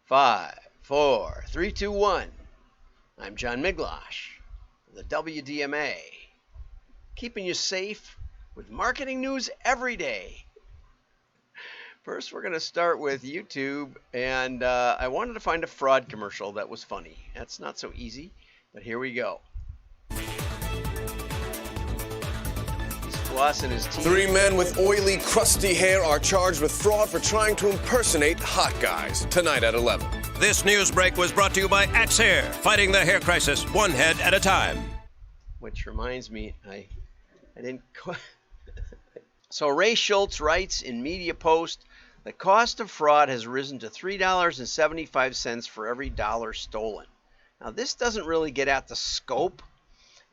5, 4, 3, 2, 1. I'm John Miglosh, the WDMA, keeping you safe with marketing news every day. First, we're going to start with YouTube, and I wanted to find a fraud commercial that was funny. That's not so easy, but here we go. And his team. 3 men with oily, crusty hair are charged with fraud for trying to impersonate hot guys. Tonight at 11. This news break was brought to you by Axe Hair, fighting the hair crisis one head at a time. Which reminds me, I didn't. So Ray Schultz writes in Media Post, the cost of fraud has risen to $3.75 for every dollar stolen. Now this doesn't really get at the scope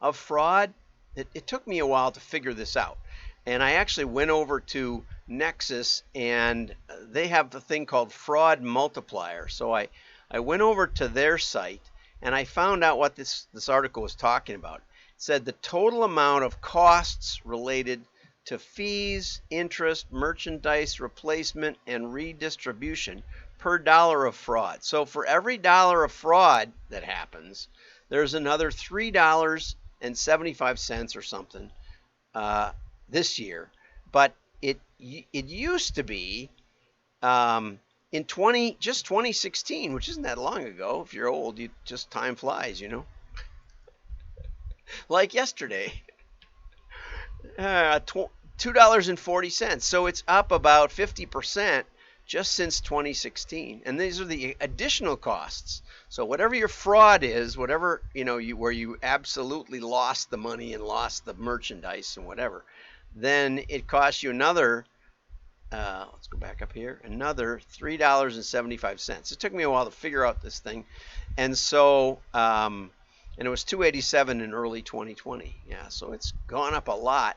of fraud. It took me a while to figure this out. And I actually went over to Nexus, and they have the thing called Fraud Multiplier. So I went over to their site, and I found out what this article was talking about. It said the total amount of costs related to fees, interest, merchandise replacement, and redistribution per dollar of fraud. So for every dollar of fraud that happens, there's another $3.75 or something this year, but it used to be in 2016, which isn't that long ago. If you're old, time flies, you know. Like yesterday, $2.40. So it's up about 50% just since 2016, and these are the additional costs. So whatever your fraud is, whatever where you absolutely lost the money and lost the merchandise and whatever, then it costs you another. Let's go back up here. Another $3.75. It took me a while to figure out this thing, and so and it was $2.87 in early 2020. Yeah, so it's gone up a lot.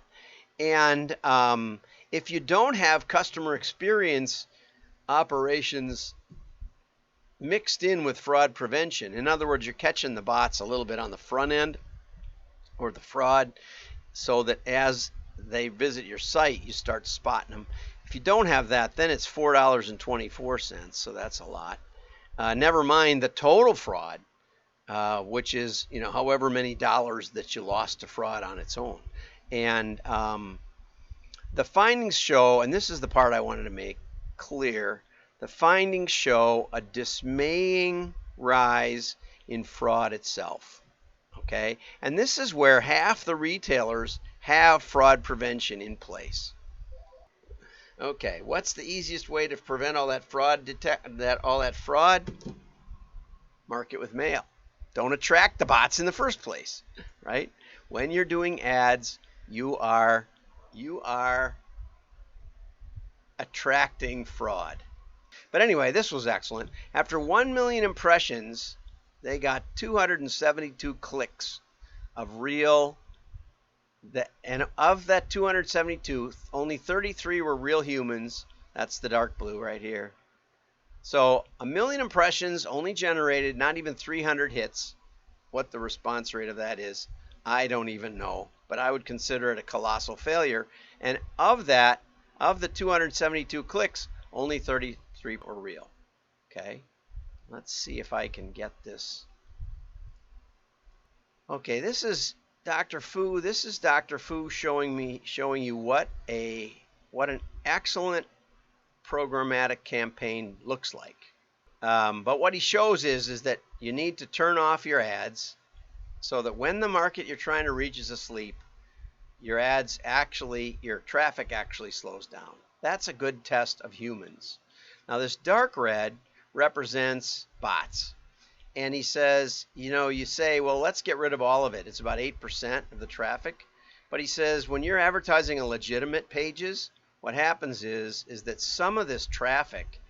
And if you don't have customer experience operations mixed in with fraud prevention, in other words, you're catching the bots a little bit on the front end or the fraud, so that as they visit your site, you start spotting them. If you don't have that, then it's $4.24, so that's a lot. Never mind the total fraud, which is however many dollars that you lost to fraud on its own. And the findings show, and this is the part I wanted to make clear, the findings show a dismaying rise in fraud itself. Okay, and this is where half the retailers have fraud prevention in place. Okay, what's the easiest way to prevent all that fraud? Fraud? Market with mail. Don't attract the bots in the first place, right? When you're doing ads, you are attracting fraud. But anyway, this was excellent. After 1 million impressions, they got 272 clicks of real. And of that 272, only 33 were real humans. That's the dark blue right here. So 1 million impressions only generated not even 300 hits. What the response rate of that is, I don't even know. But I would consider it a colossal failure. And of the 272 clicks, only 33 were real. Okay, let's see if I can get this. Okay, this is Dr. Fu. This is Dr. Fu showing you what an excellent programmatic campaign looks like. But what he shows is that you need to turn off your ads, so that when the market you're trying to reach is asleep, your traffic actually slows down. That's a good test of humans. Now this dark red represents bots. And he says, you say, well, let's get rid of all of it. It's about 8% of the traffic. But he says, when you're advertising on legitimate pages, what happens is that some of this traffic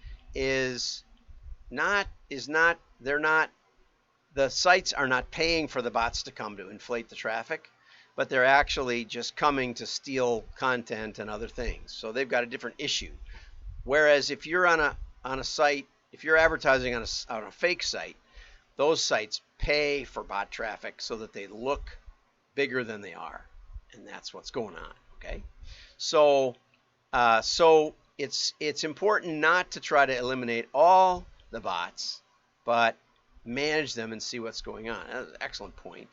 the sites are not paying for the bots to come to inflate the traffic, but they're actually just coming to steal content and other things. So they've got a different issue. Whereas if you're on a site, if you're advertising on a fake site, those sites pay for bot traffic so that they look bigger than they are, and that's what's going on. Okay, so it's important not to try to eliminate all the bots, but manage them and see what's going on. That's an excellent point.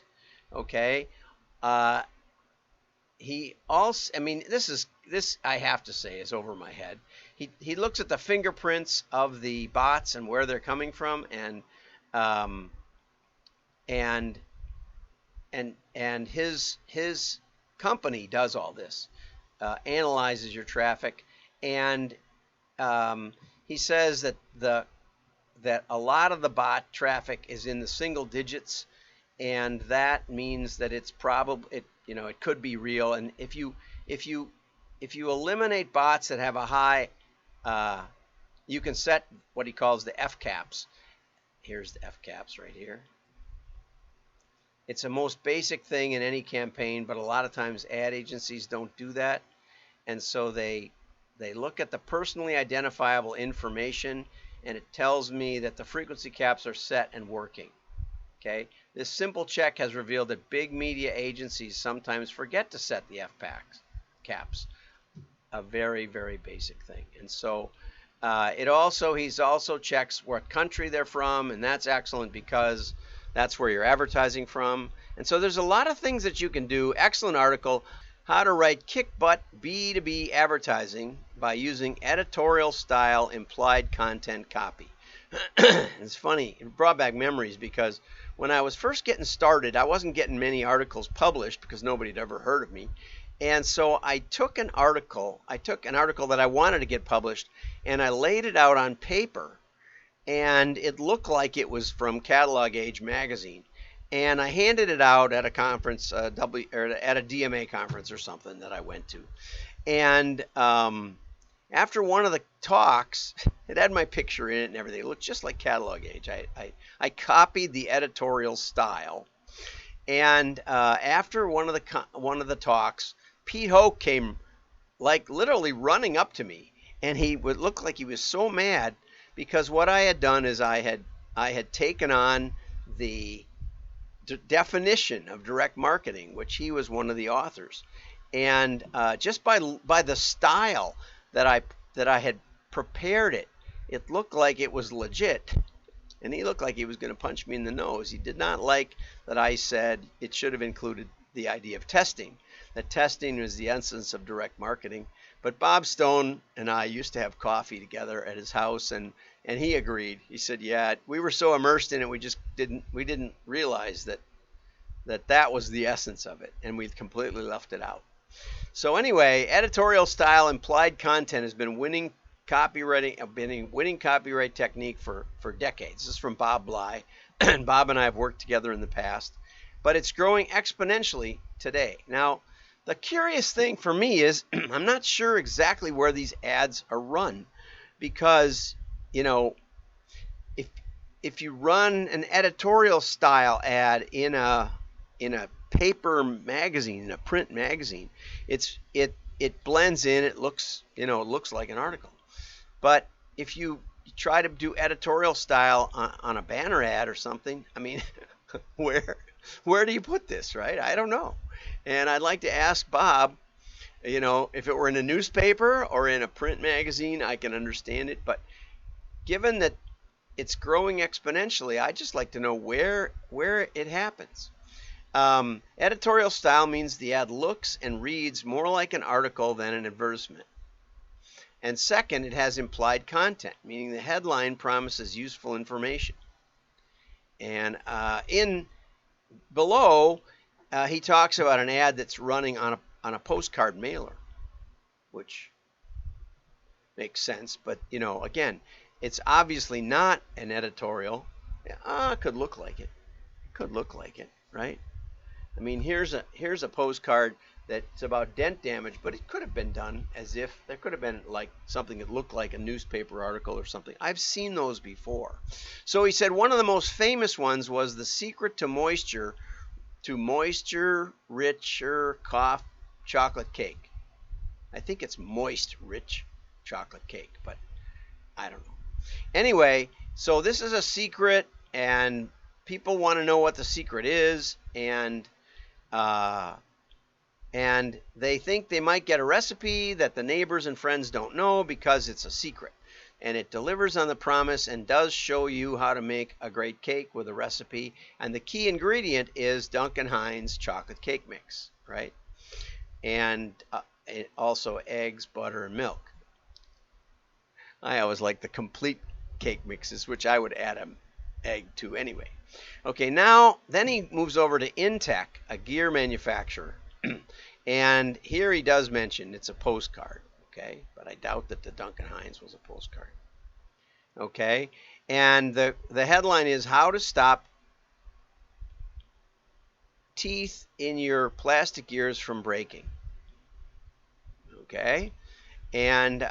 Okay. Uh, he also, I mean, this I have to say is over my head. He looks at the fingerprints of the bots and where they're coming from, um, and his company does all this, analyzes your traffic, and he says that a lot of the bot traffic is in the single digits, and that means that it's probably it could be real. And if you eliminate bots that have a high, you can set what he calls the F caps. Here's the F caps right here. It's the most basic thing in any campaign, but a lot of times ad agencies don't do that, and so they look at the personally identifiable information, and it tells me that the frequency caps are set and working. Okay, this simple check has revealed that big media agencies sometimes forget to set the caps, a very, very basic thing. And so he's also checks what country they're from, and that's excellent because that's where you're advertising from. And so there's a lot of things that you can do. Excellent article, how to write kick-butt B2B advertising by using editorial style implied content copy. It's funny, it brought back memories because when I was first getting started, I wasn't getting many articles published because nobody had ever heard of me. And so I took an article that I wanted to get published, and I laid it out on paper, and it looked like it was from Catalog Age magazine. And I handed it out at a conference, at a DMA conference or something that I went to. And after one of the talks, it had my picture in it and everything. It looked just like Catalog Age. I copied the editorial style. And after one of the talks, Pete Hoke came like literally running up to me, and he would look like he was so mad because what I had done is I had taken on the definition of direct marketing, which he was one of the authors, and just by the style that I had prepared it looked like it was legit, and he looked like he was going to punch me in the nose. He did not like that I said it should have included the idea of testing. That testing was the essence of direct marketing. But Bob Stone and I used to have coffee together at his house, and he agreed. He said, "Yeah, we were so immersed in it, we didn't realize that was the essence of it, and we completely left it out." So anyway, editorial style implied content has been winning copyright technique for decades. This is from Bob Bly, and Bob and I have worked together in the past, but it's growing exponentially today. Now, the curious thing for me is I'm not sure exactly where these ads are run, because if you run an editorial style ad in a paper magazine, in a print magazine, it blends in. It looks like an article. But if you try to do editorial style on a banner ad or something, I mean, where do you put this, right? I don't know. And I'd like to ask Bob, if it were in a newspaper or in a print magazine, I can understand it. But given that it's growing exponentially, I'd just like to know where it happens. Editorial style means the ad looks and reads more like an article than an advertisement. And second, it has implied content, meaning the headline promises useful information. And below, he talks about an ad that's running on a postcard mailer, which makes sense. But again, it's obviously not an editorial. It could look like it. It could look like it, right? I mean, here's a postcard that's about dent damage, but it could have been done as if there could have been like something that looked like a newspaper article or something. I've seen those before. So he said one of the most famous ones was the secret to moisture richer chocolate cake. I think it's moist rich chocolate cake, but I don't know. Anyway, so this is a secret, and people want to know what the secret is, and they think they might get a recipe that the neighbors and friends don't know because it's a secret. and it delivers on the promise and does show you how to make a great cake with a recipe. And the key ingredient is Duncan Hines chocolate cake mix, right? And also eggs, butter, and milk. I always like the complete cake mixes, which I would add an egg to anyway. Okay, now then he moves over to Intech, a gear manufacturer. And here he does mention it's a postcard, okay? But I doubt that the Duncan Hines was a postcard. Okay? And the headline is How to Stop Teeth in Your Plastic Gears from Breaking. Okay? And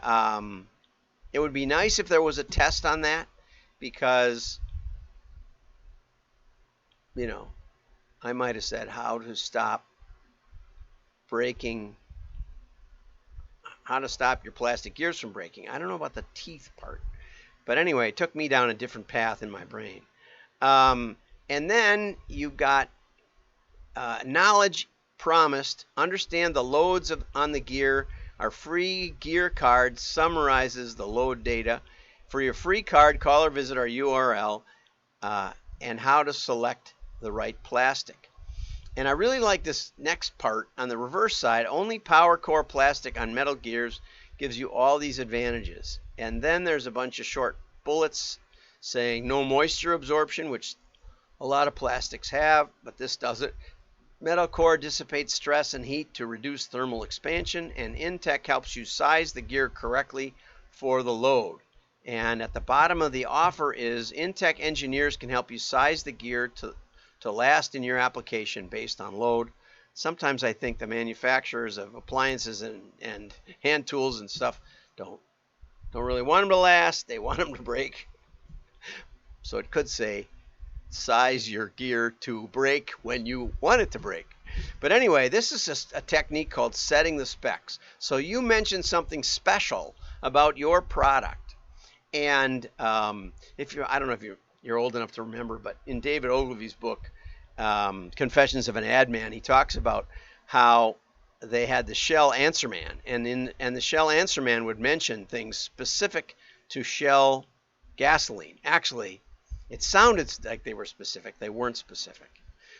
it would be nice if there was a test on that, because, you know, I might have said how to stop breaking, how to stop your plastic gears from breaking. I don't know about the teeth part. But anyway, it took me down a different path in my brain. And then you've got knowledge promised. Understand the loads on the gear. Our free gear card summarizes the load data. For your free card, call or visit our URL and how to select the right plastic. And I really like this next part on the reverse side. Only PowerCore plastic on metal gears gives you all these advantages. And then there's a bunch of short bullets saying no moisture absorption, which a lot of plastics have, but this doesn't. Metal core dissipates stress and heat to reduce thermal expansion, and Intech helps you size the gear correctly for the load. And at the bottom of the offer is Intech engineers can help you size the gear to last in your application based on load. Sometimes I think the manufacturers of appliances and hand tools and stuff don't really want them to last. They want them to break. So it could say size your gear to break when you want it to break. But anyway, this is just a technique called setting the specs. So you mentioned something special about your product. And if you're, I don't know if you're old enough to remember, but in David Ogilvy's book, Confessions of an Ad Man, he talks about how they had the Shell Answer Man, and the Shell Answer Man would mention things specific to Shell gasoline. Actually, it sounded like they were specific. They weren't specific.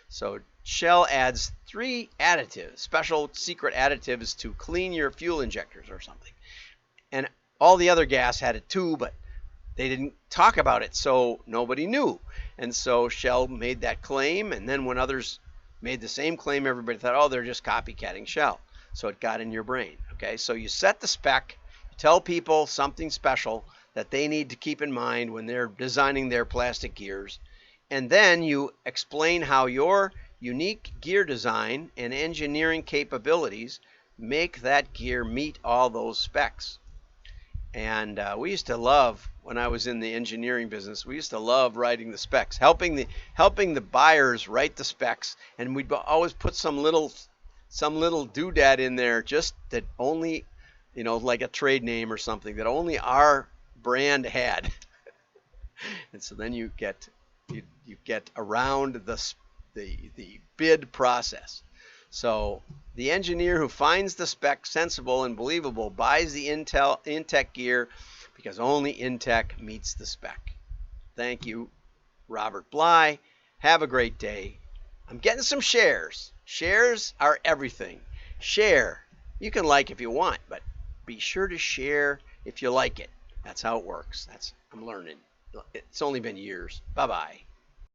So Shell adds 3 additives, special secret additives to clean your fuel injectors or something. And all the other gas had it too, but they didn't talk about it, so nobody knew. And so Shell made that claim, and then when others made the same claim, everybody thought, oh, they're just copycatting Shell. So it got in your brain. Okay, so you set the spec, tell people something special that they need to keep in mind when they're designing their plastic gears, and then you explain how your unique gear design and engineering capabilities make that gear meet all those specs. And we used to love, when I was in the engineering business, we used to love writing the specs, helping the buyers write the specs, and we'd always put some little doodad in there, just that only, like a trade name or something that only our brand had. And so then you get around the bid process. So the engineer who finds the spec sensible and believable buys the Intech gear, because only Intech meets the spec. Thank you, Robert Bly. Have a great day. I'm getting some shares. Shares are everything. Share. You can like if you want, but be sure to share if you like it. That's how it works. I'm learning. It's only been years. Bye-bye.